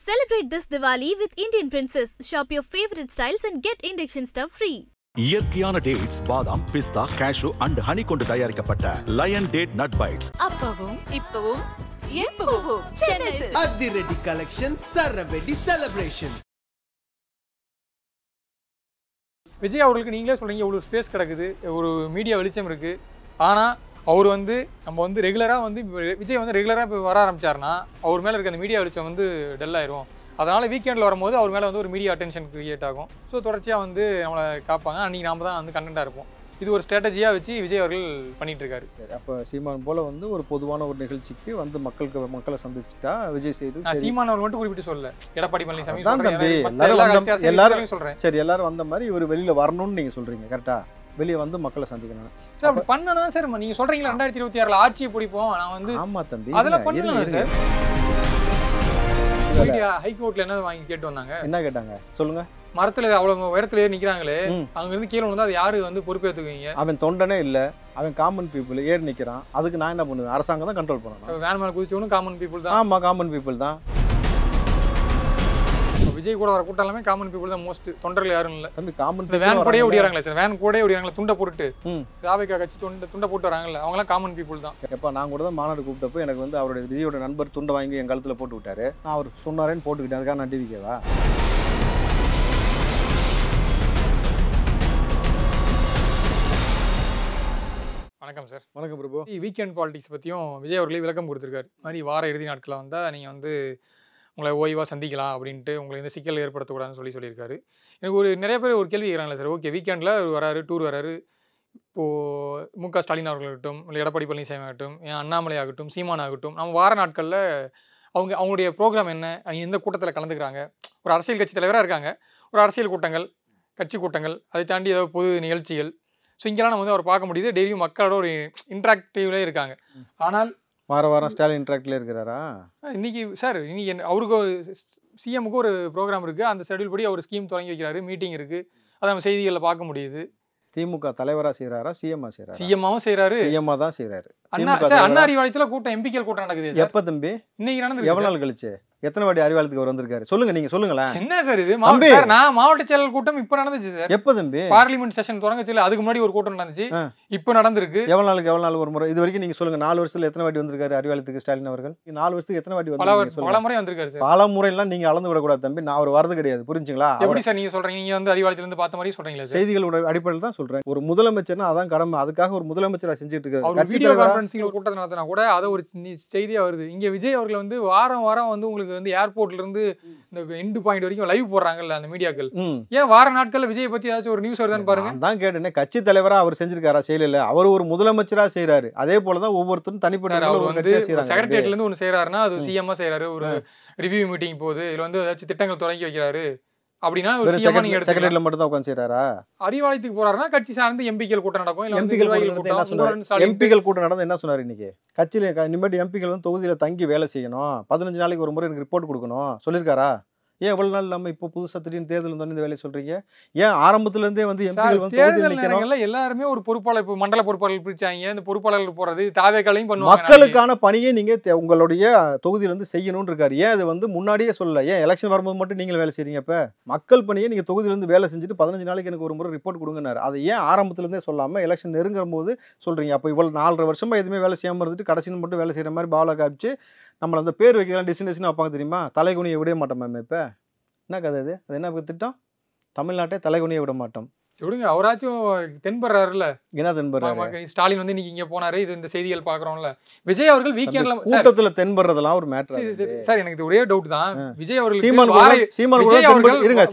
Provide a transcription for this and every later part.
Celebrate this Diwali with Indian Princess. Shop your favorite styles and get induction stuff free. இயற்கையான dates பாதாம் பிஸ்தா cash and honey கொண்டு தயாரிக்கப்பட்ட lion date nut bytes அப்பவும் இப்பவும் எப்பவும் சென்னை அதிரடி கலெக்ஷன் சரவெடி செலிப்ரேஷன். விஜய் அவர்களுக்கு நீங்களே சொல்றீங்க இவ்வளோ ஸ்பேஸ் கிடக்குது, ஒரு மீடியா வெளிச்சம் இருக்கு. ஆனால் அவர் நம்ம ரெகுலராக விஜய் ரெகுலராக இப்போ வர ஆரம்பிச்சாருன்னா அவர் மேலே இருக்க அந்த மீடியா வெளிச்சம் டல் ஆயிரும். அதனால் வீக்கெண்டில் வரும்போது அவர் மேலே ஒரு மீடியா அட்டென்ஷன் கிரியேட் ஆகும். ஸோ தொடர்ச்சியாக நம்மளை காப்பாங்க. அன்றைக்கி நாம தான் கண்டென்ட்டாக இருப்போம். இது ஒரு ஸ்ட்ராட்டஜியாக வச்சு விஜய் அவர்கள் பண்ணிட்டு இருக்காரு. சரி, அப்போ சீமான் போல ஒரு பொதுவான ஒரு நிகழ்ச்சிக்கு மக்களை சந்திச்சுட்டா விஜய் செய்து சீமான் அவர் மட்டும் குறிப்பிட்டு சொல்லல, எடப்பாடி பழனிசாமி எல்லாரும் சொல்றேன். சரி, எல்லாரும் வந்த மாதிரி இவர் வெளியில வரணும்னு நீங்க சொல்றீங்க, கரெக்டா? வெளியே மக்களை சந்திக்கணும். சார் அப்படி பண்ணனா சார் நீங்க சொல்றீங்களா 2026 ஆட்சியை பிடிப்போம் நான் ஆமா தம்பி, அதெல்லாம் பண்ணலாம் சார். மீடியா ஹைகோர்ட்ல என்ன வாங்கி கேட்டு வந்தாங்க, என்ன கேட்டாங்க சொல்லுங்க? மரத்துல அவ்வளவு உயரத்துல நிக்கிறாங்களே, அங்க இருந்து கீழே வந்து அது யாரு பொறுப்பேற்றுக்குவீங்க? அவன் தொண்டனே இல்ல, அவன் காமன் பீப்புள் ஏறி நிக்கிறான். அதுக்கு நான் என்ன பண்ணுவேன்? அரசாங்கம் தான் கண்ட்ரோல் பண்ணணும். வேன் மேல குதிச்சவனும் காமன் பீப்புள் தான். ஆமா, காமன் பீப்புள் தான். விஜய் கூட வர கூட்டம் எல்லாமே காமன் பீப்புள் தான். மோஸ்ட் தொண்டர்கள் யாரும் இல்ல தம்பி. காமன் வேன் கூட ஓடிறாங்களே சார், வேன் கூட ஓடிறாங்களே துண்டை போட்டுட்டு, சாவைக்கா கட்சி துண்டை போட்டு வராங்கல்ல, அவங்க எல்லாம் காமன் பீப்புள் தான். எப்ப நான் கூட தான் மாநாடு கூப்பிட்டப்போ எனக்கு அவருடைய விஜயோட நண்பர் துண்டை வாங்கி என் கழுத்துல போட்டு விட்டாரு. நான் அவர் சொன்னாரேன்னு போட்டுக்கிட்டேன். அதுக்காக நான் டிவிக்கவா? வணக்கம் சார். வணக்கம் பிரபு. வீக்கெண்ட் பாலிடிக்ஸ் பற்றியும் விஜய் அவர்களே விளக்கம் கொடுத்துருக்காரு. மாதிரி வார இறுதி நாட்களில் வந்தால் நீங்கள் உங்களை ஓய்வாக சந்திக்கலாம் அப்படின்ட்டு உங்களை சிக்கல் ஏற்படுத்தக்கூடாதுன்னு சொல்லியிருக்காரு. எனக்கு நிறைய பேர் ஒரு கேள்வி கேட்குறாங்களே சார். ஓகே, வீக்கெண்டில் வராரு, டூர் வராரு. இப்போது மு.க. ஸ்டாலின் அவர்களாகட்டும், இல்லை எடப்பாடி பழனிசாமி ஆகட்டும், அண்ணாமலை ஆகட்டும், சீமான் ஆகட்டும், நம்ம வார நாட்களில் அவங்களுடைய ப்ரோக்ராம் என்ன, எந்த கூட்டத்தில் கலந்துக்கிறாங்க, ஒரு அரசியல் கட்சி தலைவராக இருக்காங்க, ஒரு அரசியல் கூட்டங்கள், கட்சி கூட்டங்கள், அதை தாண்டி ஏதாவது பொது நிகழ்ச்சிகள். ஸோ இங்கெல்லாம் நம்ம அவர் பார்க்க முடியுது. டெய்லியும் மக்களோட ஒரு இன்ட்ராக்டிவ்லேயே இருக்காங்க. ஆனால் வாரம் ஸ்டாலின் இன்ட்ராக்ட்லேயே இருக்கிறாரா? இன்னைக்கு சார் அவருக்கு சிஎம்முக்கு ஒரு ப்ரோக்ராம் இருக்குது. அந்த ஷெட்யூல் படி அவர் ஸ்கீம் தொடங்கி வைக்கிறாரு, மீட்டிங் இருக்குது. அதை நம்ம செய்திகளில் பார்க்க முடியுது. திமுக தலைவரா செய்யறாரா, சிஎம்மா செய்யறாரா? சிஎம்மாவும் செய்யறாரு, சிஎம்மா தான் செய்யறாரு. அண்ணா அறிவாலயத்துல கூட்டம், எம்பிக்கள் கூட்டம் நடக்குது. எப்ப தம்பி? இன்னைக்கு நடந்தது. எவ்வளவு நாள் கழிச்சு? எத்தனை வாட்டி அறிவாலயத்துக்கு அவர் வந்திருக்காரு? சொல்லுங்க, நீங்க சொல்லுங்களேன். என்ன சார் இது? மாவட்ட செயலர் கூட்டம் இப்ப நடந்துச்சு சார். எப்ப தம்பி? பார்லிமெண்ட் செஷன் தொடங்கச்சு, அதுக்கு முன்னாடி ஒரு கூட்டம் நடந்துச்சு, இப்ப நடந்திருக்கு. எவ்வளவு நாள் ஒரு முறை? இது வரைக்கும் நீங்க சொல்லுங்க. 4 வருஷத்துல எத்தனை வாட்டி வந்திருக்காரு அறிவாலயத்துக்கு ஸ்டாலின் அவர்கள்? 4 வருஷத்துக்கு எத்தனை வாட்டி வந்திருக்காரு? பல முறை வந்திருக்காரு சார். பல முறை எல்லாம் நீங்க அளந்து விடக்கூடாது தம்பி. நான் அவர் வரது கிடையாது, புரிஞ்சுங்களா? எப்படி சார் நீங்க சொல்றீங்க? நீங்க அறிவாலயத்துல இருந்து பார்த்த மாதிரி சொல்றீங்களா? செய்திகளோட அடிப்படையில் தான் சொல்றேன். ஒரு முதலமைச்சர்னா அதான் கடமை. அதுக்காக ஒரு முதலமைச்சரா செஞ்சுட்டு இருக்காரு. வீடியோ கான்ஃபரன்சிங் கூட்டத்தை நடத்தினா கூட அதை ஒரு செய்தியா வருது. இங்க விஜய் அவர்கள் வாரம் உங்களுக்கு ஏர்போர்ட்ல இருந்து இந்த எண்ட் பாயிண்ட் வரைக்கும் லைவ் போடுறாங்கல்ல அந்த மீடியாக்கள். ஏன் வார நாட்கள்ல விஜய் பத்தி ஏதாச்சும் ஒரு நியூஸ் வருதான்னு பாருங்க. நான் கேட்டேன், கட்சி தலைவரா அவர் செஞ்சிருக்காரா? செய்யல. அவர் ஒரு முதலமைச்சரா செய்யறாரு. அதே போலதான் ஒவ்வொருத்தரும் தனிப்பட்ட செக்ரட்டரியேட்ல இருந்து ஒன்னு செய்யறாருன்னா அது சிஎம்மா செய்யறாரு. ஒரு ரிவ்யூ மீட்டிங் போகுது, இதுல ஏதாச்சும் திட்டங்கள் தொடங்கி வைக்கிறாரு அப்படின்னா செக்ரட்டரியில மட்டும் தான் உட்கார்ந்து செய்யறாரா? அறிவாலயத்துக்கு போறாருன்னா கட்சி சார்ந்து எம்பிக்கள் கூட்டம் நடக்கும். எம்பிக்கள் கூட்டம் நடந்து என்ன சொன்னாரு? இன்னைக்கு கட்சியில இனிமேட்டு எம்பிக்கள் தொகுதியில தங்கி வேலை செய்யணும், 15 நாளைக்கு ஒரு முறை எனக்கு ரிப்போர்ட் கொடுக்கணும் சொல்லியிருக்காரா? ஏன் எவ்வளவு நாள் நம்ம இப்போ புதுசா திடீர்னு தேர்தல் இந்த வேலையை சொல்றீங்க? ஏன் ஆரம்பத்துல இருந்தே எம்பிக்கள் தொகுதியில எல்லாருமே ஒரு பொறுப்பாளர், இப்போ மண்டல பொறுப்பாளர் பிரிச்சாங்க. இந்த பொறுப்பாளர்கள் போறது தாவேக்காலையும் பண்ணுவாங்க. மக்களுக்கான பணியை நீங்க உங்களுடைய தொகுதியில செய்யணும்னு இருக்காரு. ஏன் அது முன்னாடியே சொல்லல? ஏன் எலெக்ஷன் வரும்போது மட்டும் நீங்க வேலை செய்றீங்க? இப்ப மக்கள் பணியை நீங்க தொகுதியில இருந்து வேலை செஞ்சுட்டு 15 நாளைக்கு எனக்கு ஒரு முறை ரிப்போர்ட் கொடுங்கன்னாரு. அதை ஏன் ஆரம்பத்துல இருந்தே சொல்லாம எலெக்ஷன் நெருங்கும் போது சொல்றீங்க? அப்ப இவ்வளவு 4.5 வருஷமா எதுவுமே வேலை செய்யாம இருந்துட்டு கடைசியில் மட்டும் வேலை செய்யற மாதிரி பாவலா காமிச்சு நம்மள அந்த பேர் வைக்கலாம் டெஸ்டினேஷன் வைப்பாங்க தெரியுமா? தலைகுனியை விட மாட்டோம் மேம். இப்ப என்ன கதை அது? அது என்ன திட்டம்? தமிழ்நாட்டை தலைகுனியை விட மாட்டோம். விடுங்க, அவராச்சும் தென்படுறாருல்ல. என்ன தென்படுறாரு? ஸ்டாலின் இன்னைக்கு இங்க போனாரு, இது இந்த செய்திகள் பாக்குறோம்ல. விஜய் அவர்கள் வீக்கெண்ட்ல கூட்டத்துல தென்படுறதெல்லாம் ஒரு மேட்டர் சார். எனக்கு ஒரே டவுட் தான். விஜய் அவர்கள்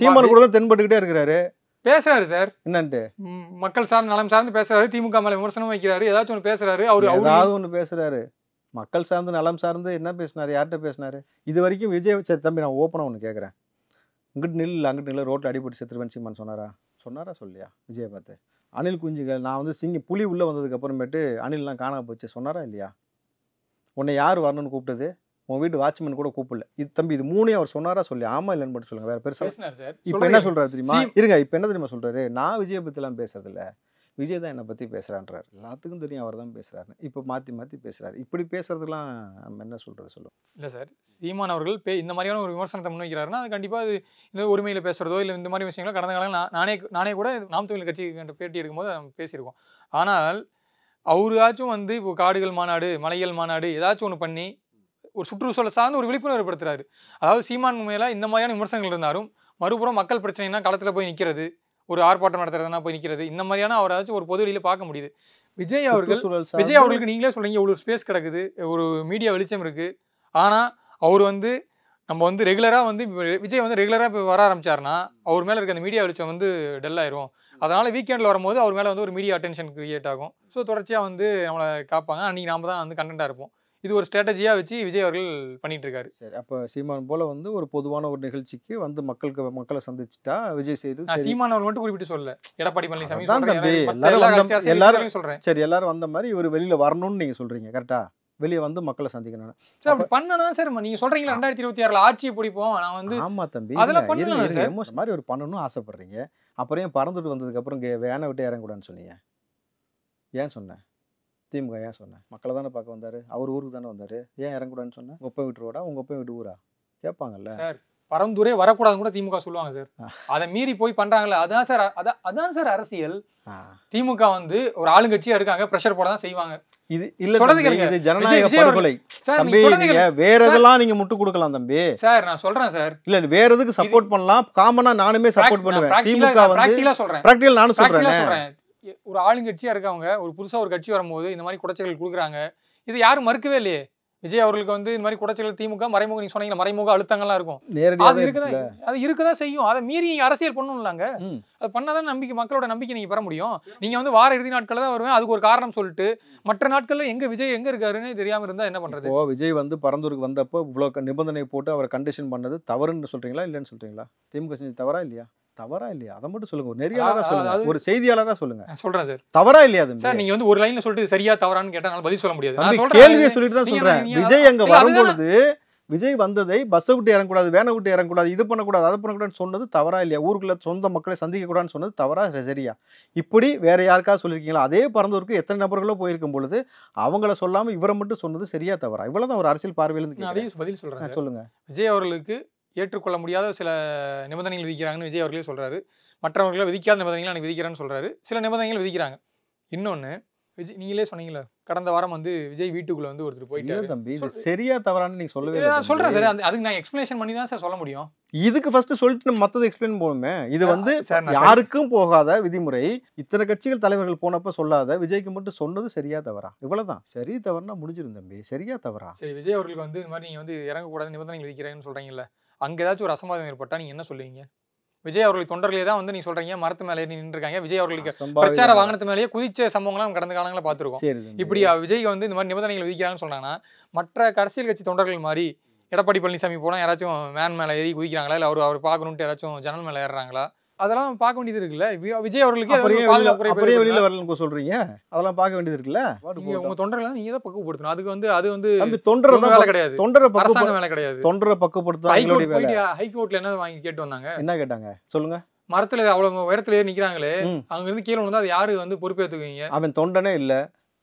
சீமான் கூட தென்பட்டுக்கிட்டே இருக்கிறாரு, பேசுறாரு சார். என்னன்ட்டு மக்கள் சார்ந்த நலம் சார்ந்து பேசுறாரு, திமுக மேல விமர்சனம் வைக்கிறாரு, ஏதாச்சும் ஒண்ணு பேசுறாரு. ஏதாவது ஒண்ணு பேசுறாரு. மக்கள் சார்ந்து நலம் சார்ந்து என்ன பேசினாரு? யார்கிட்ட பேசினாரு இது வரைக்கும்? விஜய் தம்பி, நான் ஓப்பனா ஒண்ணு கேட்கறேன். இங்கிட்டு நில் அங்கிட்டு நில்ல, ரோட்டில் அடிபட்டு செத்துருவேன் சீமான் சொன்னாரா சொல்லியா? விஜயை பார்த்து அணில் குஞ்சுகள் நான் புலி உள்ளே வந்ததுக்கு அப்புறமேட்டு அணில்லாம் காணாம போச்சு சொன்னாரா இல்லையா? உன்னை யார் வரணும்னு கூப்பிட்டது? உன் வீட்டு வாட்ச்மேன் கூட கூப்பிடல. இது தம்பி, இது 3 அவர் சொன்னாரா சொல்லி? ஆமா இல்லைன்னு மட்டும் சொல்லுங்க, வேற பெருசா. சார் இப்போ என்ன சொல்றாரு தெரியுமா? இருங்க, இப்போ என்ன தெரியுமா சொல்றாரு? நான் விஜயை பத்திலாம் பேசுறதில்ல, விஜய் தான் என்னை பற்றி பேசுகிறான்றார். எல்லாத்துக்கும் தெரியும் அவர் தான் பேசுகிறாரு. இப்போ மாற்றி மாற்றி பேசுகிறாரு. இப்படி பேசுறதுலாம் நம்ம என்ன சொல்கிறது சொல்லுவோம். இல்லை சார், சீமான் அவர்கள் இந்த மாதிரியான ஒரு விமர்சனத்தை முன்வைக்கிறாருன்னா அது கண்டிப்பாக அது இந்த உரிமையில் பேசுகிறதோ இல்லை இந்த மாதிரி விஷயங்களோ கடந்த காலம் நானே கூட நாம் தமிழ் கட்சி பேட்டி எடுக்கும்போது பேசியிருக்கோம். ஆனால் அவராச்சும் வந்து இப்போ காடுகள் மாநாடு, மலைகள் மாநாடு ஏதாச்சும் ஒன்று பண்ணி ஒரு சுற்றுச்சூழல் சார்ந்து ஒரு விழிப்புணர்வு ஏற்படுத்துறாரு. அதாவது சீமான் மேலே இந்த மாதிரியான விமர்சனங்கள் இருந்தாலும் மறுபுறம் மக்கள் பிரச்சனைனா களத்தில் போய் நிற்கிறது, ஒரு ஆர்ப்பாட்டம் நடத்துறதுனா போய் நிற்கிறது, இந்த மாதிரியான அவராச்சும் ஒரு பொது வெளியில் பார்க்க முடியுது. விஜய் அவர்களுக்கு நீங்களே சொல்றீங்க இவ்வளோ ஸ்பேஸ் கிடக்குது, ஒரு மீடியா வெளிச்சம் இருக்குது. ஆனால் அவர் வந்து நம்ம வந்து ரெகுலராக வந்து விஜய் வந்து ரெகுலராக இப்போ வர ஆரம்பிச்சாருன்னா அவர் மேலே இருக்க அந்த மீடியா வெளிச்சம் வந்து டல் ஆயிரும். அதனால் வீக்கெண்டில் வரும்போது அவர் மேலே வந்து ஒரு மீடியா அட்டென்ஷன் கிரியேட் ஆகும். ஸோ தொடர்ச்சியாக வந்து நம்மளை காப்பாங்க. அன்றைக்கி நாம தான் வந்து கண்டென்ட்டாக இருப்போம். இது ஒரு ஸ்ட்ராட்டஜியாக வச்சு விஜய் அவர்கள் பண்ணிட்டு இருக்காரு. சரி, அப்போ சீமான் போல வந்து ஒரு பொதுவான ஒரு நிகழ்ச்சிக்கு வந்து மக்களை சந்திச்சுட்டா விஜய் செய்து சீமான் அவர் மட்டும் குறிப்பிட்டு சொல்ல, எடப்பாடி பழனிசாமி சொல்றேன். சரி, எல்லாரும் வந்த மாதிரி இவர் வெளியில வரணும்னு நீங்க சொல்றீங்க, கரெக்டா? வெளியே வந்து மக்களை சந்திக்கணும் சார். அப்படி பண்ணணும் சார். நீங்க சொல்றீங்களா 2026 ஆட்சியை பிடிப்போம் நான் வந்து. ஆமா தம்பி, அதெல்லாம் பண்ணணும் சார். மாதிரி ஒரு பண்ணணும்னு ஆசைப்படுறீங்க. அப்புறம் ஏன் பறந்துட்டு வந்ததுக்கு அப்புறம் வேனை விட்டு இறங்கக்கூடாதுன்னு சொன்னீங்க? ஏன் சொன்னேன்? திமுக ஏன் சொன்னேன்? மக்களை தானே பார்க்க வந்தாரு, அவர் ஊருக்கு தானே வந்தாரு. ஏன் இறங்கக்கூடாதுன்னு சொன்னேன்? உங்க ஒப்ப விட்டு ரோடா, உங்க ஒப்ப விட்டு ஊரா கேட்பாங்கல்ல சார். பரந்தூரே வரக்கூடாதுன்னு கூட திமுக சொல்லுவாங்க சார். அதை மீறி போய் பண்றாங்களே, அதான் சார் அதான் சார் அரசியல். திமுக வந்து ஒரு ஆளுங்கட்சியா இருக்காங்க, பிரஷர் போட தான் செய்வாங்க. இது இல்ல, இது ஜனநாயக படுகொலை தம்பி. நீங்க வேற எதெல்லாம் நீங்க முட்டு கொடுக்கலாம் தம்பி. சார் நான் சொல்றேன் சார், இல்ல வேற எதுக்கு சப்போர்ட் பண்ணலாம். காமனா நானுமே சப்போர்ட் பண்ணுவேன். திமுக வந்து பிராக்டிகலா சொல்றேன், பிராக்டிகல் நானும் சொல்றேன். ஒரு ஆளுங்கட்சியா இருக்கவங்க ஒரு புதுசா ஒரு கட்சி வரும்போது இந்த மாதிரி குடைச்சல்கள் கொடுக்குறாங்க. இது யாரும் மறுக்கவே இல்லையே. விஜய் அவர்களுக்கு வந்து இந்த மாதிரி குடைச்சல்கள் திமுக மறைமுக, நீங்க சொன்னீங்க மறைமுக அழுத்தங்கள்லாம் இருக்கும், அது இருக்குதான் செய்யும். அதை மீறி அரசியல் பண்ணணும்லாங்க. அது பண்ணாதான் நம்பிக்கை, மக்களோட நம்பிக்கை நீங்க பெற முடியும். நீங்க வந்து வார இறுதி நாட்கள் தான் வருவேன், அதுக்கு ஒரு காரணம் சொல்லிட்டு மற்ற நாட்கள்ல விஜய் எங்க இருக்காருன்னு தெரியாம இருந்தா என்ன பண்றது? ஓ, விஜய் வந்து பரந்தூருக்கு வந்தப்போ இவ்வளவு நிபந்தனை போட்டு அவரை கண்டிஷன் பண்ணது தவறுன்னு சொல்றீங்களா இல்லைன்னு சொல்றீங்களா? திமுக செஞ்சு தவறா இல்லையா? தவறா இல்லையா? அதை மட்டும் சொல்லுங்க. ஒரு நெறியாளரா சொல்லுங்க, ஒரு செய்தியாளரா சொல்லுங்க. சொல்றேன் சார். தவறா இல்லையா சார்? நீங்க வந்து ஒரு லைன்ல சொல்லிட்டு சரியா தவறான்னு கேட்டா பதில் சொல்ல முடியாது. நான் சொல்றேன், கேள்வியை சொல்லிட்டு தான் சொல்றேன். விஜய் அங்க வரும்பொழுது விஜய் வந்ததை பஸ்ஸை விட்டு இறங்கக்கூடாது, வேனை விட்டு இறங்கக்கூடாது, இது பண்ணக்கூடாது, அதை பண்ணக்கூடாதுன்னு சொன்னது தவறா இல்லையா? ஊருக்குள்ள சொந்த மக்களை சந்திக்க கூடாதுன்னு சொன்னது தவறா சரியா? இப்படி வேற யாருக்காவது சொல்லியிருக்கீங்களா? அதே பரந்தூருக்கு எத்தனை நபர்களோ போயிருக்கும் பொழுது அவங்கள சொல்லாம இவரை மட்டும் சொன்னது சரியா தவறா? இவ்வளவுதான் ஒரு அரசியல் பார்வையிலிருந்து அதையும் பதில் சொல்றேன். சொல்லுங்க. விஜய் அவர்களுக்கு ஏற்றுக்கொள்ள முடியாத சில நிபந்தனைகள் விதிக்கிறாங்கன்னு விஜய் அவர்களே சொல்றாரு. மற்றவர்களை விதிக்காத நிபந்தனைகள் எனக்கு விதிக்கிறேன்னு சொல்றாரு. சில நிபந்தனைகள் விதிக்கிறாங்க. இன்னொன்னு, விஜய் நீங்களே சொன்னீங்களா கடந்த வாரம் வந்து விஜய் வீட்டுக்குள்ள வந்து ஒருத்தர் போயிட்டாரு. தம்பி சரியா தவறான்னு நீங்க சொல்லவே இல்லை. நான் சொல்றேன் சார், அதுக்கு நான் எக்ஸ்பிளேஷன் பண்ணி தான் சார் சொல்ல முடியும். இதுக்கு ஃபர்ஸ்ட் சொல்லிட்டு நம்ம மத்தது எக்ஸ்பிளைன் போகணுமே. இது வந்து யாருக்கும் போகாத விதிமுறை. இத்தனை கட்சிகள் தலைவர்கள் போனப்ப சொல்லாத விஜய்க்கு மட்டும் சொன்னது சரியா தவறா? இவ்வளவுதான். சரி தவறுனா முடிஞ்சிரும் தம்பி. சரியா தவறா? சரி, விஜய் அவர்களுக்கு வந்து இந்த மாதிரி நீங்க வந்து இறங்கக்கூடாது நிபந்தனைகள் விதிக்கிறேன்னு சொல்றீங்கல்ல, அங்க ஏதாச்சும் ஒரு அசம்பாவிதம் ஏற்பட்டா நீங்க என்ன சொல்லுவீங்க? விஜய் அவர்களுக்கு தொண்டர்களே தான் வந்து நீங்க சொல்றீங்க மரத்து மேலே நின்றுருக்காங்க. விஜய் அவர்களுக்கு பிரச்சார வாகனத்து மேலேயே குதிச்ச சம்பவங்கள்லாம் கடந்த காலங்களில் பார்த்துருக்கோம். இப்படி விஜய் வந்து இந்த மாதிரி நிபந்தனைகள் விதிக்கிறாங்கன்னு சொன்னாங்கன்னா, மற்ற அரசியல் கட்சி தொண்டர்கள் மாதிரி எடப்பாடி பழனிசாமி போனால் யாராச்சும் வேன் மேலே ஏறி குதிக்கிறாங்களா, இல்லை அவர் பார்க்கணுன்ட்டு யாராச்சும் ஜன்னல் மேலே ஏறுறாங்களா? அதெல்லாம் பார்க்க வேண்டியது இருக்குல்ல. விஜய் அவர்களுக்கு வெளியில வரலன்னு சொல்றீங்க, அதெல்லாம் பார்க்க வேண்டியது இருக்குல்ல. உங்க தொண்டர்களை நீங்க தான் பக்குவப்படுத்தணும். அதுக்கு வந்து அது வந்து தொண்டர் வேலை கிடையாது, அரசாங்க வேலை கிடையாது. தொண்டரை பக்குவப்படுத்த ஹைகோர்ட்ல என்ன வாங்கி கேட்டு வந்தாங்க? என்ன கேட்டாங்க சொல்லுங்க? மரத்துல அவ்வளவு உயரத்துல ஏறி நிக்கிறாங்களே, அங்க இருந்து கீழே வந்து அது யாரு வந்து பொறுப்பேற்றுக்குவீங்க? அவன் தொண்டனே இல்ல,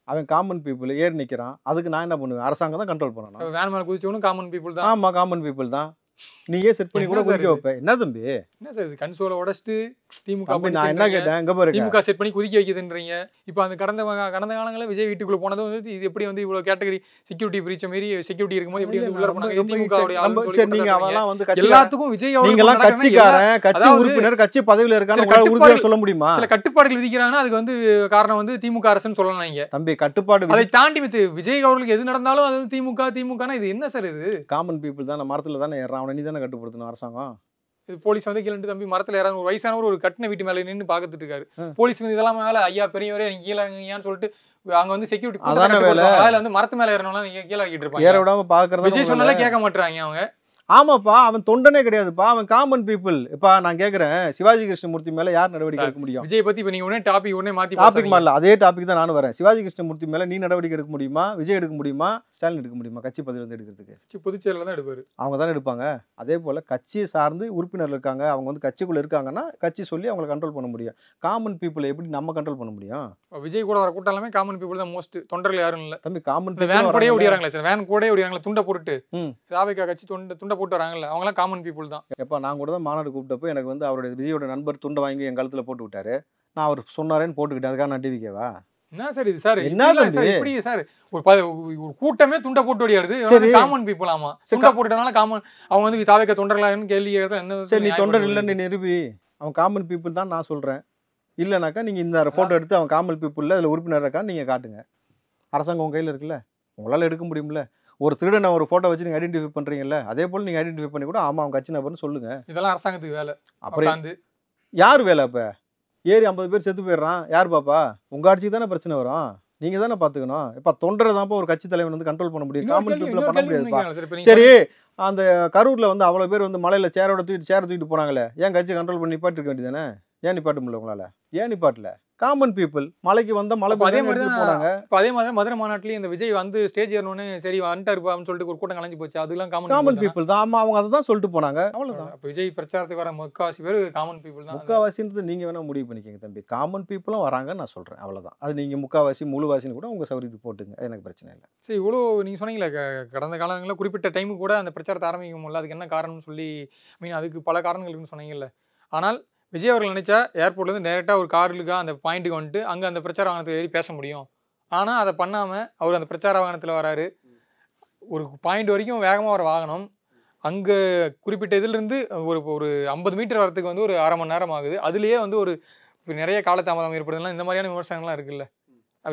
அவன் காமன் பீப்புள் ஏறி நிக்கிறான். அதுக்கு நான் என்ன பண்ணுவேன்? அரசாங்கம் தான் கண்ட்ரோல் பண்ணணும். வேன் மேல குதிச்சவனும் காமன் பீப்புள் தான். ஆமா, காமன் பீப்புள் தான். நீயே செட் பண்ணி கூட குதிக்க வைப்ப. என்ன தம்பி? என்ன சார் இது? கன்சோலை உடைச்சிட்டு திமுக நான் என்ன கேட்டேன்? இங்க பாருங்க, திமுக செட் பண்ணி குதிக்க வைக்குதுன்றீங்க. இப்போ அந்த கடந்த காலங்களில் விஜய் வீட்டுக்குள்ள போனது வந்து இது எப்படி வந்து இவ்வளவு கேட்டகரி செக்யூரிட்டி பிரீச்ச மீறி செக்யூரிட்டி இருக்கும்போது எப்படி வந்து உள்ள போனாங்க? திமுக நீங்க அவெல்லாம் வந்து எல்லாத்துக்கும் விஜய் நீங்கலாம் கட்சிக்காரன், கட்சி உறுப்பினர், கட்சி பதவியில இருக்காங்க, உறுதியா சொல்ல முடியுமா? சில கட்டுப்பாடுகள் விதிக்கிறாங்கன்னா அதுக்கு வந்து காரணம் வந்து திமுக அரசுன்னு சொல்லலாம். நீங்க தம்பி கட்டுப்பாடு அதை தாண்டி விஜய் அவர்களுக்கு எது நடந்தாலும் அது திமுக இது என்ன சார்? இது காமன் பீப்புள் தான். மரத்துல தானே ஏறான், அவனை நீ தானே கட்டுப்படுத்தணும் அரசாங்கம். இது போலீஸ் வந்து கீழே தம்பி மரத்துல யாராவது ஒரு வயசானவர் ஒரு கட்டின வீட்டு மேல நின்று பாத்துட்டு இருக்காரு. போலீஸ் வந்து இதெல்லாம் மேல ஐயா பெரியவரே நீங்க கீழே இறங்கியான்னு சொல்லிட்டு அங்க வந்து செக்யூரிட்டி அதுல வந்து மரத்து மேல ஏறணும்னா நீங்க கீழே ஆக்கிட்டு இருப்பாங்க. ஏற விடாம பாக்குறது விஜய் சொன்னாலே கேட்க மாட்டாங்க அவங்க. ஆமாப்பா, அவன் தொண்டனே கிடையாதுப்பா, அவன் காமன் பீப்புள். இப்ப நான் கேக்குறேன், சிவாஜி கிருஷ்ணமூர்த்தி மேல யார் நடவடிக்கை எடுக்க முடியும்? விஜய் பத்தி இப்ப நீங்க உடனே டாபிக் உடனே மாத்தி டாபிக் மாறல, அதே டாபிக் தான் நானும் வரேன். சிவாஜி கிருஷ்ணமூர்த்தி மேல நீ நடவடிக்கை எடுக்க முடியுமா? விஜய் எடுக்க முடியுமா? ஸ்டாலின் எடுக்க முடியுமா? கட்சி பதவி வந்து எடுக்கிறதுக்கு பொதுச்செயலர் தான் எடுப்பாரு. அவங்க தானே எடுப்பாங்க. அதே போல கட்சியை சார்ந்து உறுப்பினர் இருக்காங்க, அவங்க வந்து கட்சிக்குள்ள இருக்காங்கன்னா கட்சி சொல்லி அவங்களை கண்ட்ரோல் பண்ண முடியும். காமன் பீப்புளை எப்படி நம்ம கண்ட்ரோல் பண்ண முடியும்? விஜய் கூட வர கூட்டம் எல்லாமே காமன் பீப்புள் தான் மோஸ்ட். தொண்டர்கள் யாரும் இல்ல தம்பி. காமன் வேன் கூட ஓடிறாங்களே சார், வேன் கூட ஓடிறாங்களே துண்டை போட்டுட்டு. ம். தாவேகா கட்சி துண்டை போட்டு வராங்கல்ல, அவங்க எல்லாம் காமன் பீப்புள் தான். எப்ப நான் கூட தான் மாநாடு கூப்பிட்டப்போ எனக்கு வந்து அவருடைய விஜயோட நண்பர் துண்டை வாங்கி என் கழுத்துல போட்டு விட்டாரு. நான் அவர் சொன்னாரேன்னு போட்டுக்கிட்டேன். அதுக்காக நான் டிவிக்கேவா? என்ன சார் இது சார்? என்ன தம்பி? இப்படி சார் ஒரு கூட்டமே துண்டை போட்டு ஓடியாருது. Common people. ஆமா, துண்டை போட்டுட்டனால காமன் அவங்க வந்து தாவேகா தொண்டர்களான்னு கேள்வி கேட்கறது என்ன? சரி, நீ தொண்டர் இல்லைன்னு நிரூபி. அவன் காமன் பீப்புள் தான் நான் சொல்றேன். இல்லைனாக்கா நீங்க இந்த போட்டோ எடுத்து அவன் காமன் பீப்புள்ல அதுல உறுப்பினர் இருக்கான்னு நீங்க காட்டுங்க. அரசாங்கம் உங்க கையில இருக்குல்ல, உங்களால எடுக்க முடியும்ல. ஒரு திருடனை ஒரு போட்டோ வச்சு நீங்க ஐடென்டிஃபை பண்றீங்கல்ல, அதே போல நீங்க ஐடென்டிஃபை பண்ணி கூட ஆமா அவன் கட்சி நபர்னு சொல்லுங்க. இதெல்லாம் அரசாங்கத்துக்கு வேலை. அப்புறம் யார் வேலை? அப்ப ஏறி 50 பேர் செத்து போயிடுறான், யார் பாப்பா? உங்க ஆட்சிக்கு தானே பிரச்சனை வரும், நீங்க தானே பாத்துக்கணும். இப்ப தொண்டரை தான் ஒரு கட்சி தலைவன் வந்து கண்ட்ரோல் பண்ண முடியும், காமன் பீப்புள பண்ண முடியாதுப்பா. சரி, அந்த கரூர்ல வந்து அவ்வளவு பேர் வந்து மலையில சேரை தூக்கிட்டு போனாங்களே, ஏன் கட்சி கண்ட்ரோல் பண்ணி நிப்பாட்டி இருக்க வேண்டியதானே? ஏன் நிப்பாட்ட முடியல உங்களால? ஏன் நிப்பாட்டல? காமன் பீப்புள் மலைக்கு வந்த மலை அதே மாதிரி போனாங்க. அதே மாதிரி மதுரை மாநாட்டிலேயே இந்த விஜய் வந்து ஸ்டேஜ் ஏறணும்னு சரி வந்துட்டாருப்பான்னு சொல்லிட்டு ஒரு கூட்டம் கலைஞ்சு போச்சு. அதெல்லாம் காமன் பீப்புள் தான். ஆமா, அவங்க அதை தான் சொல்லிட்டு போனாங்க, அவ்வளவுதான். அப்ப விஜய் பிரச்சாரத்துக்கு வர முக்காவாசி பேர் காமன் பீப்புள் தான். முக்காவாசின்றது நீங்க வேணா முடிவு பண்ணிக்கங்க தம்பி. காமன் பீப்புளும் வராங்கன்னு நான் சொல்றேன், அவ்வளவுதான். அது நீங்க முக்காவாசி முழுவாசின்னு கூட உங்க சௌரியத்துக்கு போட்டுங்க, எனக்கு பிரச்சனை இல்லை. சரி, இவ்வளோ நீங்க சொன்னீங்களே கடந்த காலங்களில் குறிப்பிட்ட டைமுக்கு கூட அந்த பிரச்சாரத்தை ஆரம்பிக்க முடியல, அதுக்கு என்ன காரணம்னு சொல்லி அதுக்கு பல காரணங்கள் இருக்குன்னு சொன்னீங்கல்ல. ஆனால் விஜய் அவர்கள் நினைச்சா ஏர்போர்ட்லேருந்து டேரெக்டாக ஒரு காருக்கு அந்த பாயிண்ட்டுக்கு வந்துட்டு அங்கே அந்த பிரச்சார வாகனத்தில் ஏறி பேச முடியும். ஆனால் அதை பண்ணாமல் அவர் அந்த பிரச்சார வாகனத்தில் வராரு. ஒரு பாயிண்ட் வரைக்கும் வேகமாக வர வாகனம் அங்கே குறிப்பிட்ட இதிலிருந்து ஒரு 50 மீட்டர் வரத்துக்கு வந்து ஒரு அரை மணி நேரம் ஆகுது. அதுலேயே வந்து ஒரு நிறைய காலதாமதம் ஏற்படுதுலாம் இந்த மாதிரியான விமர்சனங்கள்லாம் இருக்குல்ல.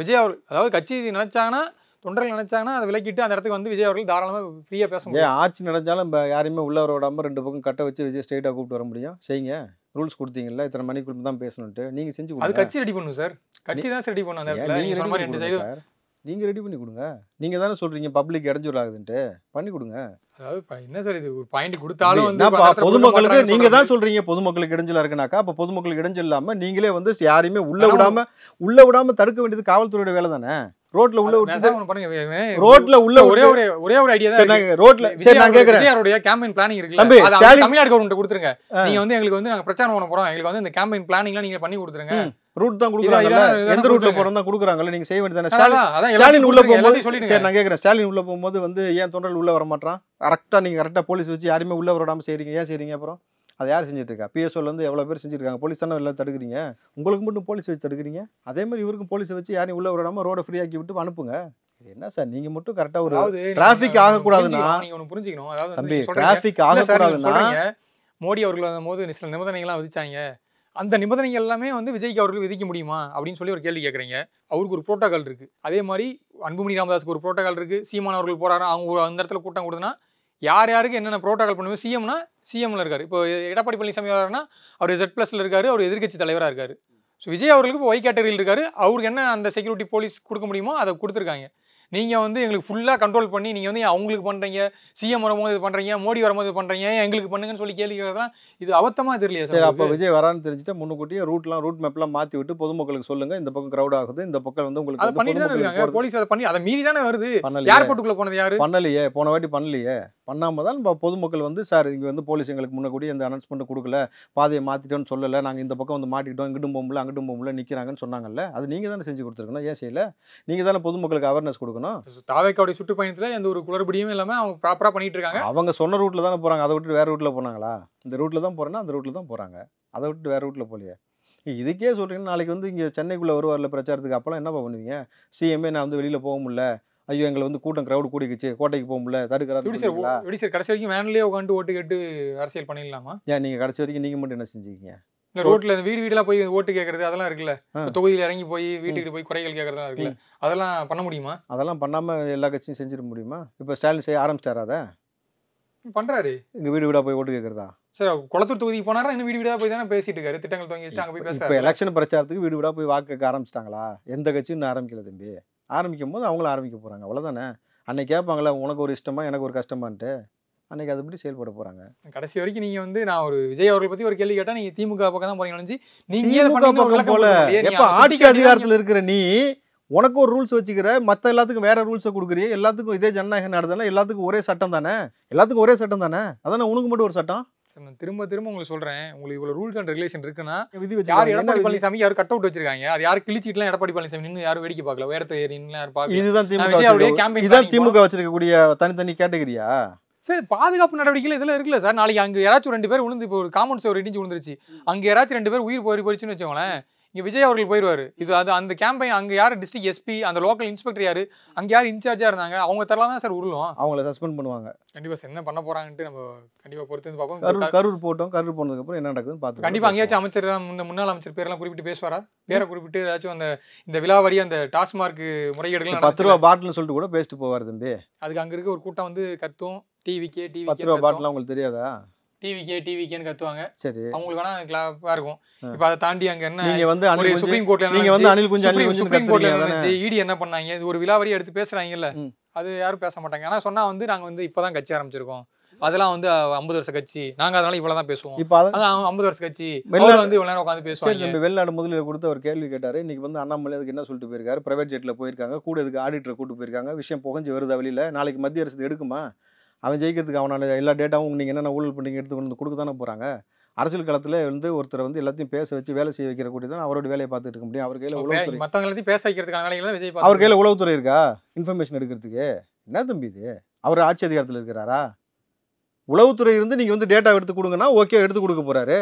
விஜய் அவர் அதாவது கட்சி நினைச்சாங்கன்னா, தொண்டர்கள் நினைச்சாங்கன்னா அதை விலக்கிட்டு அந்த இடத்துக்கு வந்து விஜய் அவர்கள் தாராளமாக ஃப்ரீயாக பேச முடியும். ஆட்சி நடந்தாலும் யாரையுமே உள்ள வர விடாமல் 2 பக்கம் கட்ட வச்சு விஜய் ஸ்ட்ரெயிட்டாக கூப்பிட்டு வர முடியும். செய்யுங்க, ரூல்ஸ் கொடுத்தீங்கல்ல, இத்தனை மணிக்குள்ள தான் பேசணும்ட்டு. நீங்க செஞ்சு கொடுங்க. அது கட்சி ரெடி பண்ணும் சார், கட்சி தான் ரெடி பண்ணும். அந்த இடத்துல நீங்க சொன்ன மாதிரி 2 சைடு நீங்க ரெடி பண்ணி கொடுங்க. நீங்க தானே சொல்றீங்க பப்ளிக் இடைஞ்சல் ஆகுதுன்ட்டு, பண்ணி கொடுங்க. அதாவது என்ன சார் இது, ஒரு பாயிண்ட் கொடுத்தாலும் வந்து பொதுமக்களுக்கு நீங்க தான் சொல்றீங்க பொதுமக்களுக்கு இடைஞ்சலா இருக்குனாக்கா, அப்ப பொதுமக்களுக்கு இடைஞ்சல் இல்லாம நீங்களே வந்து யாரையுமே உள்ள விடாம தடுக்க வேண்டியது காவல்துறையோட வேலை தானே. ரோட்ல உள்ள ரோட்ல உள்ள ஒரே ஒரு ஐடியா தான் ரோட்ல. சரி, நான் கேக்குறேன், விஜயோட கேம்பெயின் பிளானிங் இருக்குல்ல, அது தமிழ்நாடு கவர்மெண்ட் கொடுத்துருங்க. நீங்க வந்து எங்களுக்கு வந்து நாங்க பிரச்சாரம் பண்ண போறோம், எங்களுக்கு வந்து இந்த கேம்பெயின் பிளானிங்லாம் நீங்க பண்ணி கொடுத்துருங்க. ரூட் தான் கொடுக்குறாங்கல்ல, எந்த ரூட்ல போறோம் தான் கொடுக்குறாங்கல்ல, நீங்க செய்ய வேண்டியதானே. ஸ்டாலின் உள்ள போகும்போது சரி நான் கேக்குறேன், ஸ்டாலின் உள்ள போகும்போது வந்து ஏன் தொண்டர்கள் உள்ள வர மாட்டான்? கரெக்டா போலீஸ் வச்சு யாருமே உள்ள வராம செய்றீங்க, ஏன் செய்றீங்க? அப்புறம் அதை யார் செஞ்சுட்டு இருக்கா? பிஎஸ்ஓல வந்து எவ்வளவு பேர் செஞ்சிருக்காங்க, போலீஸ் தானே எல்லாம் தடுக்கிறீங்க. உங்களுக்கு மட்டும் போலீஸ் வச்சு தடுக்கிறீங்க, அதே மாதிரி இவருக்கும் போலீஸ் வச்சு யாரையும் உள்ள விடாம ரோட ஃப்ரீ ஆக்கி விட்டு அனுப்புங்க. என்ன சார், நீங்க மட்டும் கரெக்டா ஒரு டிராபிக் ஆகக்கூடாதுன்னா நீங்க ஒன்னு புரிஞ்சுக்கணும். அதாவது தம்பி டிராபிக் ஆகக்கூடாதுன்னா மோடி அவர்கள் வரும்போது சில நிபந்தனைகள்லாம் விதிச்சாங்க. அந்த நிபந்தனைகள் எல்லாமே வந்து விஜய்க்கு அவர்கள் விதிக்க முடியுமா அப்படின்னு சொல்லி ஒரு கேள்வி கேட்குறீங்க. அவருக்கு ஒரு புரோட்டோகால் இருக்கு. அதே மாதிரி அன்புமணி ராமதாஸுக்கு ஒரு புரோட்டோகால் இருக்கு. சீமான் அவர்கள் போறாரு, அவங்க அந்த இடத்துல கூட்டம் கொடுத்தனா யார் யாருக்கு என்னென்ன புரோட்டோகால் பண்ணுவோம். சிஎம்னா சிஎம்ல இருக்காரு. இப்போ எடப்பாடி பழனிசாமி வராருன்னா அவர் Z+ல இருக்காரு, அவர் எதிர்கட்சி தலைவராக இருக்காரு. ஸோ விஜய் அவர்களுக்கு இப்போ ஒய் கேட்டகரியில் இருக்காரு. அவருக்கு என்ன அந்த செக்யூரிட்டி போலீஸ் கொடுக்க முடியுமோ அதை கொடுத்துருக்காங்க. நீங்கள் வந்து எங்களுக்கு ஃபுல்லாக கண்ட்ரோல் பண்ணி நீங்கள் வந்து அவங்களுக்கு பண்ணுறீங்க, சிஎம் வரும்போது இது பண்ணுறீங்க, மோடி வரும்போது இது பண்ணுறீங்க, எங்களுக்கு பண்ணுங்கன்னு சொல்லி கேள்வி கேட்கலாம். இது அவத்தமாக தெரியலையா சார்? அப்போ விஜய் வரான்னு தெரிஞ்சுட்டு முன்னுக்கூட்டியே ரூட் மேப்லாம் மாற்றி விட்டு பொதுமக்களுக்கு சொல்லுங்க, இந்த பக்கம் கிரௌட் ஆகுது, இந்த பக்கம் வந்து உங்களுக்கு அதை பண்ணிட்டு தானே இருக்காங்க. போலீஸ் அதை பண்ணி அதை மீறி தானே வருது. ஏர்போர்ட்டுக்குள்ள போனது யாரு? பண்ணலையே, போன வாட்டி பண்ணலையே. பண்ணாம தான் பொதுமக்கள் வந்து சார் இங்கே வந்து போலீஸ் எங்களுக்கு முன்னக்கூடி இந்த அனௌன்ஸ்மெண்ட் கொடுக்கல, பாதையை மாற்றிட்டோன்னு சொல்லலை, நாங்கள் இந்த பக்கம் வந்து மாட்டிக்கிட்டோம், இங்கிட்டும் போகல அங்கிட்டும் போகல நிற்கிறாங்கன்னு சொன்னாங்கல்ல, அது நீங்கள் தானே செஞ்சு கொடுத்துருக்கணும். ஏன் செய்யல? நீங்கள் தானே பொதுமக்களுக்கு அவேர்னஸ் கொடுக்கணும். தாவேக்காவுடைய சுற்றுப்பயணத்தில் எந்த ஒரு குளறுபடியும் இல்லாமல் அவங்க ப்ராப்பராக பண்ணிட்டு இருக்காங்க. அவங்க சொன்ன ரூட்ல தானே போகிறாங்க, அதை விட்டு வேறு ரூட்டில் போனாங்களா? இந்த ரூட்டில் தான் போகிறேன்னா அந்த ரூட்டில் தான் போகிறாங்க, அதை விட்டு வேறு ரூட்டில் போகலையே. இதுக்கே சொல்கிறீங்கன்னா நாளைக்கு வந்து இங்கே சென்னைக்குள்ளே வருவார்ல பிரச்சாரத்துக்கு, அப்போலாம் என்ன பண்ணுவீங்க? சிஎம்ஏ நான் வந்து வெளியில் போக முடியல, ஐயோ எங்களை வந்து கூட்டம் கிரௌட் கூடிக்கிச்சு, கோட்டைக்கு போக முடியல, தடுக்கிறாரு. கடைசி வரைக்கும் வேன்லேயே உட்காந்து ஓட்டு கேட்டு அரசியல் பண்ணிடலாமா? ஏன் நீங்கள் கடைசி வரைக்கும் நீங்கள் மட்டும் என்ன செஞ்சுக்கிங்க? ரோட்ல வீடெல்லாம் போய் ஓட்டு கேட்கறது அதெல்லாம் இருக்குல்ல, தொகுதியில் இறங்கி போய் வீட்டுக்கு போய் குறைகள் கேட்கறதா இருக்குல்ல, அதெல்லாம் பண்ண முடியுமா? அதெல்லாம் பண்ணாமல் எல்லா கட்சியும் செஞ்சிட முடியுமா? இப்போ ஸ்டாலின் செய்ய ஆரம்பிச்சிட்டாரா? அதை பண்றாரு. இங்கே வீடா போய் ஓட்டு கேட்கறதா? சார் குளத்தூர் தொகுதிக்கு போனாரா? இன்னும் வீடா போய் தானே பேசிட்டு இருக்காரு, திட்டங்கள் துவங்கி வச்சுட்டு அங்கே போய் பேசுறாரு. இப்போ எலெக்ஷன் பிரச்சாரத்துக்கு வீடா போய் வாக்கு கேட்க ஆரம்பிச்சிட்டாங்களா? எந்த கட்சியும் இன்னும் ஆரம்பிக்கல தம்பி. ஆரம்பிக்கும் போது அவங்களும் ஆரம்பிக்க போகிறாங்க, அவ்வளோதானே. அன்னைக்கு கேட்பாங்களா உனக்கு ஒரு இஷ்டமா எனக்கு ஒரு கஷ்டமான்ட்டு? அன்னைக்கு அது எப்படி செயல்பட போறாங்க? கடைசி வரைக்கும் நீங்க வந்து நான் ஒரு விஜய் அவர்கள் பத்தி ஒரு கேள்வி கேட்டா நீங்க திமுக பக்கம் தான் போறீங்க நினைச்சு நீங்க திமுக பக்கம் போல எப்ப ஆட்சி அதிகாரத்துல இருக்கிற நீ உனக்கு ஒரு ரூல்ஸ் வச்சுக்கிற, மத்த எல்லாத்துக்கும் வேற ரூல்ஸை கொடுக்குறிய, எல்லாத்துக்கும் இதே ஜனநாயக நாடு தானே, எல்லாத்துக்கும் ஒரே சட்டம் தானே, எல்லாத்துக்கும் ஒரே சட்டம் தானே, அதானே உனக்கு மட்டும் ஒரு சட்டம்? நான் திரும்ப உங்களுக்கு சொல்றேன், உங்களுக்கு இவ்வளவு ரூல்ஸ் அண்ட் ரெகுலேஷன் இருக்குன்னா விதி யார் எடப்பாடி வச்சு பழனிசாமி யாரும் கட் அவுட் வச்சிருக்காங்க, அது யாரும் கிழிச்சிட்டுலாம் எடப்பாடி பழனிசாமி நின்று யாரும் வேடிக்கை பார்க்கல, உயரத்தை ஏறி நின்று யாரும் பார்க்கல. இதுதான் திமுக இதான் திமுக வச்சிருக்கக்கூடிய தனித்தனி கேட்டகரியா? சார் பாதுகாப்பு நடவடிக்கைகள் இதெல்லாம் இருக்குல்ல சார். நாளைக்கு அங்கே யாராச்சும் 2 பேர் விழுந்து, இப்போ ஒரு காமன் சேவர் இடிஞ்சு விழுந்துருச்சு, அங்கே யாராச்சும் 2 பேர் உயிர் போயிடுச்சுன்னு வச்சுக்கோங்களேன், இங்கே விஜய் அவர்கள் போயிடுவார். இது அது அந்த கேம்பெயின் அங்கே யார் டிஸ்ட்ரிக்ட் எஸ்பி, அந்த லோக்கல் இன்ஸ்பெக்டர் யார், அங்கே யார் இன்சார்ஜாக இருந்தாங்க, அவங்க தரலாம் தான் சார் உருளும். அவங்கள சஸ்பெண்ட் பண்ணுவாங்க. கண்டிப்பாக சார் என்ன பண்ண போகிறாங்கன்ட்டு நம்ம கண்டிப்பாக பொறுத்து வந்து பார்ப்போம். கரூர் போட்டோம், கரூர் போனதுக்கப்புறம் என்ன நடக்குதுன்னு பார்த்து கண்டிப்பாக அங்கேயாச்சும் அமைச்சர் முன்னாள் அமைச்சர் பேரெல்லாம் குறிப்பிட்டு பேசுவாரா? பேரை குறிப்பிட்டு ஏதாச்சும் அந்த இந்த விழாவரி அந்த டாஸ்மார்க் முறைகேடுகள் 10 ரூபா பாட்டில்னு சொல்லிட்டு கூட பேசிட்டு போவார் தம்பி. அதுக்கு அங்கே இருக்க ஒரு கூட்டம் வந்து கத்தும் டிவிக்கே 10 ரூபா பாட்டில் உங்களுக்கு தெரியாதா? டிவிக்கேன்னு கத்துவாங்க. சரி, அவங்களுக்கு வேணா கிளாப்பா இருக்கும். இப்போ அதை தாண்டி அங்க என்ன நீங்க வந்து சுப்ரீம் கோர்ட்ல நீங்க வந்து அனில் குஞ்சு சுப்ரீம் கோர்ட்ல இருந்துச்சு, இடி என்ன பண்ணாங்க, இது ஒரு விழாவரி எடுத்து பேசுறாங்கல்ல, அது யாரும் பேச மாட்டாங்க. ஆனா சொன்னா வந்து நாங்க வந்து இப்பதான் கட்சி ஆரம்பிச்சிருக்கோம், அதெல்லாம் வந்து 50 வருஷ கட்சி, நாங்க அதனால இவ்வளவுதான் பேசுவோம். இப்போ 50 வருஷ கட்சி வந்து இவ்வளவு நேரம் உட்காந்து பேசுவாங்க. வெளிநாடு முதலீடு கொடுத்து ஒரு கேள்வி கேட்டாரு. இன்னைக்கு வந்து அண்ணாமலை அதுக்கு என்ன சொல்லிட்டு போயிருக்காரு, பிரைவேட் ஜெட்ல போயிருக்காங்க, கூட இதுக்கு ஆடிட்டரை கூட்டு போயிருக்காங்க, விஷயம் புகஞ்சு வருதா வெளியில, நாளைக்கு மத்திய அரசு எடுக்குமா, அவன் ஜெயிக்கிறதுக்கு அவனால எல்லா டேட்டாவும் நீங்கள் என்னென்ன ஊழல் பண்ணி எடுத்து கொண்டு கொடுக்க தானே போகிறாங்க. அரசியல் களத்தில் வந்து ஒருத்தர் வந்து எல்லாத்தையும் பேச வச்சு வேலை செய்ய வைக்கிற கூட்டி தான் அவரோட வேலையை பார்த்துட்டு இருக்க முடியும். அவர் கையில் உளவுத்துறை, மற்றவங்களையும் பேச வைக்கிறதுக்கான வேலைகள் விஜய், அவர் கையில் உளவுத்துறை இருக்கா இன்ஃபர்மேஷன் எடுக்கிறதுக்கு? என்ன தம்பி இது, அவர் ஆட்சி அதிகாரத்தில் இருக்கிறாரா? உளவுத்துறை இருந்து நீங்கள் வந்து டேட்டா எடுத்து கொடுங்கன்னா ஓகே எடுத்து கொடுக்க போகிறாரு.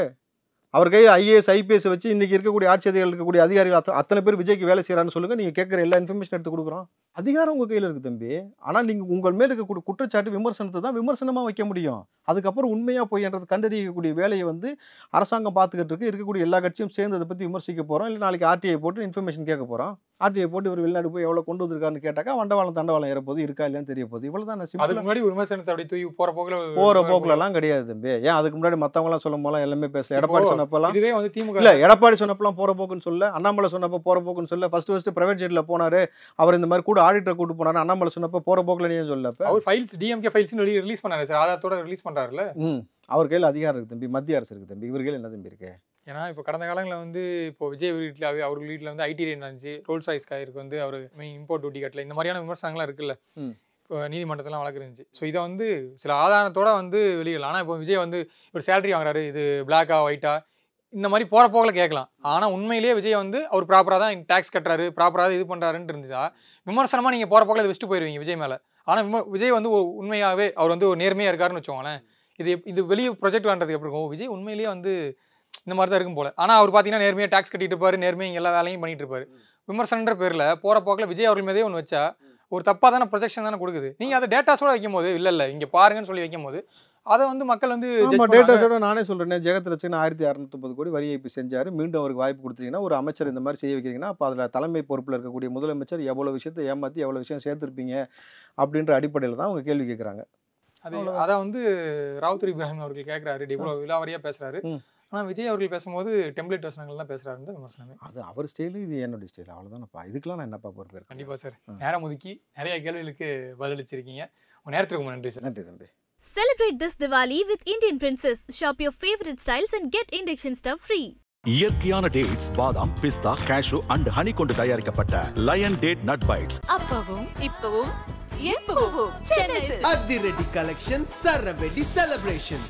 அவர் கையில் ஐஏஎஸ் ஐபிஎஸ் வச்சு இன்னைக்கு இருக்கக்கூடிய ஆட்சி அதிகாரிகள் இருக்கக்கூடிய அதிகாரிகள் அத்தனை பேர் விஜய்க்கு வேலை செய்கிறான்னு சொல்லுங்கள், நீங்கள் கேட்குற எல்லா இன்ஃபர்மேஷன் எடுத்து கொடுக்குறோம். அதிகாரம் உங்கள் கையில் இருக்குது தம்பி. ஆனால் நீங்கள் உங்கள் மேலே இருக்கக்கூடிய குற்றச்சாட்டு விமர்சனத்தை தான் விமர்சனமாக வைக்க முடியும். அதுக்கப்புறம் உண்மையாக போய்ன்றது கண்டறியக்கூடிய வேலையை வந்து அரசாங்கம் பார்த்துக்கிட்டு இருக்கு. இருக்கக்கூடிய எல்லா கட்சியும் சேர்ந்து அதை பற்றி விமர்சிக்க போகிறோம். இல்லை நாளைக்கு ஆர்டிஐ போட்டு இன்ஃபர்மேஷன் கேட்க போகிறோம். ஆர்டிஐ போட்டு ஒரு வெளிநாடு போய் எவ்வளோ கொண்டு வந்திருக்காருன்னு கேட்டாக்கா வண்டவாளம் தண்டவாளம் ஏறப்போது இருக்கா இல்லைன்னு தெரிய போகுது. இவ்வளோ தான். அதுக்கு முன்னாடி விமர்சனத்தை அப்படி தூக்கி போகிற போக்குலலாம் கிடையாது தம்பி. ஏன் அதுக்கு முன்னாடி மற்றவங்களாம் சொல்லும் போலாம் எல்லாமே பேசல. எடப்பாடி சொன்னப்பெல்லாம் இதுவே வந்து திமுக இல்லை, எடப்பாடி சொன்னப்பெல்லாம் போகிற போக்குன்னு சொல்ல, அண்ணாமலை சொன்னப்போ போகிற போக்குன்னு சொல்ல. ஃபர்ஸ்ட் பிரைவேட் ஜெட்டில் போனார், அவர் இந்த மாதிரி கூட ஆடிட்டரை கூட்டு போனார். அண்ணாமலை சொன்னப்போ போகிற போக்கில் நீ சொல்ல, அவர் ஃபைல்ஸ் டிஎம்கே ஃபைல்ஸ் ரிலீஸ் பண்ணாரு சார், ஆதாரத்தோட ரிலீஸ் பண்ணுறாருல. அவர் கையில் அதிகாரம் இருக்குது தம்பி, மத்திய அரசு இருக்குது தம்பி. இவர் கையில் என்ன தம்பி இருக்கு? ஏன்னா இப்போ கடந்த காலங்களில் வந்து இப்போ விஜய் வீட்டில் அவர்கள் வீட்டில் வந்து ஐடி ரேட் இருந்துச்சு, ரோல்ஸ் ராய்ஸ் காருக்கு வந்து அவர் இம்போர்ட் டியூட்டி கட்டல, இந்த மாதிரியான விமர்சனங்கள்லாம் இருக்குல்ல நீதிமன்றத்தெல்லாம் வழக்கு இருந்துச்சு. ஸோ இதை வந்து சில ஆதாரத்தோட வந்து வெளியிடலாம். ஆனால் இப்போ விஜய் வந்து ஒரு சேலரி வாங்குறாரு, இது பிளாக்கா ஒயிட்டா இந்த மாதிரி போகிற போக்கில் கேட்கலாம். ஆனால் உண்மையிலேயே விஜய் வந்து அவர் ப்ராப்பராக தான் டேக்ஸ் கட்டுறாரு, ப்ராப்பராக இது பண்ணுறாருன்னு இருந்துச்சா விமர்சனமாக நீங்கள் போகிற போக்கில் வச்சுட்டு போயிடுவீங்க விஜய் மேலே. ஆனால் விஜய் வந்து உண்மையாகவே அவர் வந்து ஒரு நேர்மையாக இருக்காருன்னு வச்சுக்கோங்களேன். இது வெளியே ப்ரொஜெக்ட் பண்ணுறதுக்கு எப்படி இருக்கும், விஜய் உண்மையிலேயே வந்து இந்த மாதிரி தான் இருக்கும் போல. ஆனால் அவர் பார்த்தீங்கன்னா நேர்மையாக டேக்ஸ் கட்டிட்டு இருப்பார், நேர்மையாக எல்லா வேலையும் பண்ணிட்டு இருப்பார். விமர்சனன்ற பேரில் போகிற போக்கில் விஜய் அவர்கள் மீதே ஒன்று வச்சா ஒரு தப்பாக தானே ப்ரொஜெக்ஷன் தானே கொடுக்குது. நீங்கள் அதை டேட்டாஸோட வைக்கும் போது இல்லை இங்கே பாருங்கன்னு சொல்லி வைக்கும் போது அதை வந்து மக்கள் வந்து டேட்டாஸோட நானே சொல்கிறேன். ஜெகத் ரட்சகன் 1650 கோடி வரி ஏய்ப்பு செஞ்சார். மீண்டும் அவருக்கு வாய்ப்பு கொடுத்தீங்கன்னா ஒரு அமைச்சர் இந்த மாதிரி செய்ய வைக்கிறீங்கன்னா அப்போ அதில் தலைமை பொறுப்பில் இருக்கக்கூடிய முதலமைச்சர் எவ்வளோ விஷயத்தை ஏமாற்றி எவ்வளோ விஷயம் சேர்த்துருப்பீங்க அப்படின்ற அடிப்படையில் தான் அவங்க கேள்வி கேட்குறாங்க. அதை வந்து ராவுத்தர் இப்ராஹிம் அவர்கள் கேட்குறாரு, இவ்வளோ விலாவரியாக பேசுகிறாரு. ஆனால் விஜய் அவர்கள் பேசும்போது டெம்ப்ளேட் வசனங்கள் தான் பேசுகிறாரு விமர்சனமே. அது அவர் ஸ்டைலு, இது என்னோட ஸ்டைல், அவ்வளோதானப்பா. இதுக்கெல்லாம் நான் என்னப்பா பொறுப்பு? கண்டிப்பாக சார், நேரம் ஒதுக்கி நிறைய கேள்விகளுக்கு பதிலளிச்சிருக்கீங்க. உங்கள் நேரத்துக்கு நன்றி சார். நன்றி தம்பி. Celebrate this Diwali with Indian Princess. Shop your favorite styles and get induction stuff free. இயற்கையான டேட்ஸ், பாதாம், பிஸ்தா, கேஷு அண்ட் ஹனி கொண்டு தயாரிக்கப்பட்ட லயன் டேட் நட் பைட்ஸ். அப்பவும் இப்பவும் எப்பவும் சென்னை அதிரடி கலெக்ஷன் சரவெடி செலிப்ரேஷன்.